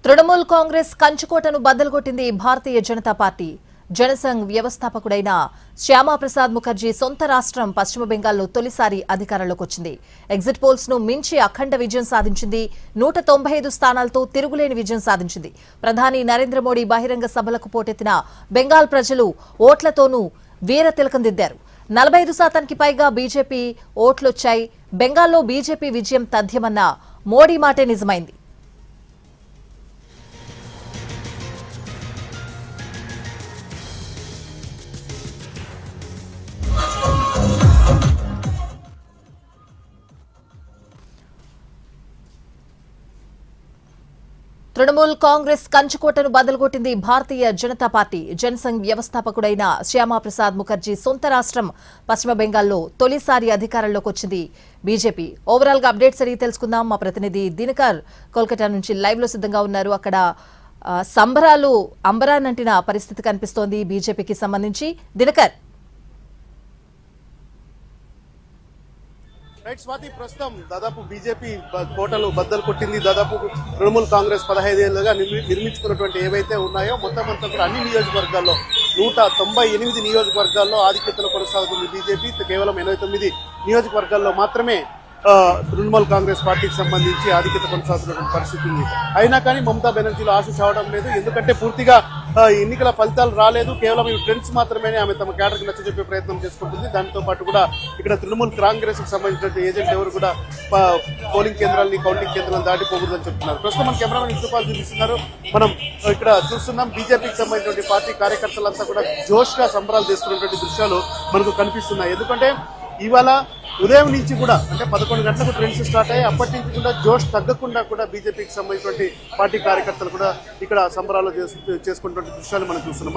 Trinamool Congress కంచుకోటను బద్దలుకొట్టింది Bharatiya Janata party. Jan Sangh వ్యవస్థాపకుడైన Shyama Prasad Mukherjee సొంత రాష్ట్రం పశ్చిమ బెంగాల్లో తొలిసారి అధికారంలోకి వచ్చింది. ఎగ్జిట్ పోల్స్ ను మించి అఖండ విజయం సాధించింది. 195 స్థానాలతో తిరుగులేని విజయం సాధించింది. ప్రధాని నరేంద్ర మోడీ బహిరంగ సభలకు పోటెత్తిన బెంగాల్ ప్రజలు ఓట్లతోనూ వీర తిలకం దిద్దారు. 45% పైగా బీజేపీ ఓట్లొచ్చాయి. బెంగాల్లో బీజేపీ విజయం తథ్యమన్న మోడీ మాటే నిజమైంది. తృణమూల్ కాంగ్రెస్ కంచుకోటను బద్దలుకొట్టింది భారతీయ జనతా పార్టీ. జనసంఘ్ వ్యవస్థాపకుడైన శ్యామాప్రసాద్ ముఖర్జీ సొంత రాష్ట్రం పశ్చిమ బెంగాల్లో తొలిసారి అధికారంలోకి వచ్చింది బీజేపీ. ఓవరాల్ గా అప్డేట్స్ అడిగి తెలుసుకుందాం. మా ప్రతినిధి దినకర్ కోల్కతా నుంచి లైవ్ లో సిద్ధంగా ఉన్నారు. అక్కడ సంబరాలు అంబరానంటిన పరిస్థితి కనిపిస్తోంది బీజేపీకి సంబంధించి. దినకర్, రైట్ స్వాతి, ప్రస్తుతం దాదాపు బీజేపీ కోటలు బద్దలు కొట్టింది. దాదాపు తృణమూల్ కాంగ్రెస్ 15 ఏళ్లుగా నిర్మించుకున్నటువంటి ఏవైతే ఉన్నాయో మొత్తం అంతా కూడా అన్ని నియోజకవర్గాల్లో 198 నియోజకవర్గాల్లో ఆధిక్యతలో కొనసాగుతుంది బీజేపీ. కేవలం 89 నియోజకవర్గాల్లో మాత్రమే తృణమూల్ కాంగ్రెస్ పార్టీకి సంబంధించి ఆధిక్యత కొనసాగుతున్నటువంటి పరిస్థితి ఉంది. అయినా కానీ మమతా బెనర్జీలో ఆశ చావడం లేదు. ఎందుకంటే పూర్తిగా ఎన్నికల ఫలితాలు రాలేదు. కేవలం ఈ ట్రెండ్స్ మాత్రమే ఆమె తమ క్యాడర్కి నచ్చజెప్పే ప్రయత్నం చేసుకుంటుంది. దాంతో పాటు కూడా ఇక్కడ తృణమూల్ కాంగ్రెస్ కి సంబంధించిన ఏజెంట్ ఎవరు కూడా పోలింగ్ కేంద్రాలని కౌంటింగ్ కేంద్రాలను దాటిపోకూడదని చెప్తున్నారు. ప్రస్తుతం మన కెమెరామెన్ విష్ణుపాల్ చూపిస్తున్నారు. మనం ఇక్కడ చూస్తున్నాం బీజేపీకి సంబంధించిన పార్టీ కార్యకర్తలంతా కూడా జోష్ గా సంబరాలు చేసుకున్నటువంటి దృశ్యాలు మనకు కనిపిస్తున్నాయి. ఎందుకంటే ఇవాళ ఉదయం నుంచి కూడా అంటే 11 గంటలకు ట్రెండ్స్ స్టార్ట్ అయ్యి అప్పటి నుంచి కూడా జోష్ తగ్గకుండా కూడా బీజేపీకి సంబంధించినటువంటి పార్టీ కార్యకర్తలు కూడా ఇక్కడ సంబరాలు చేసుకున్నటువంటి దృశ్యాలు మనం చూస్తున్నాం.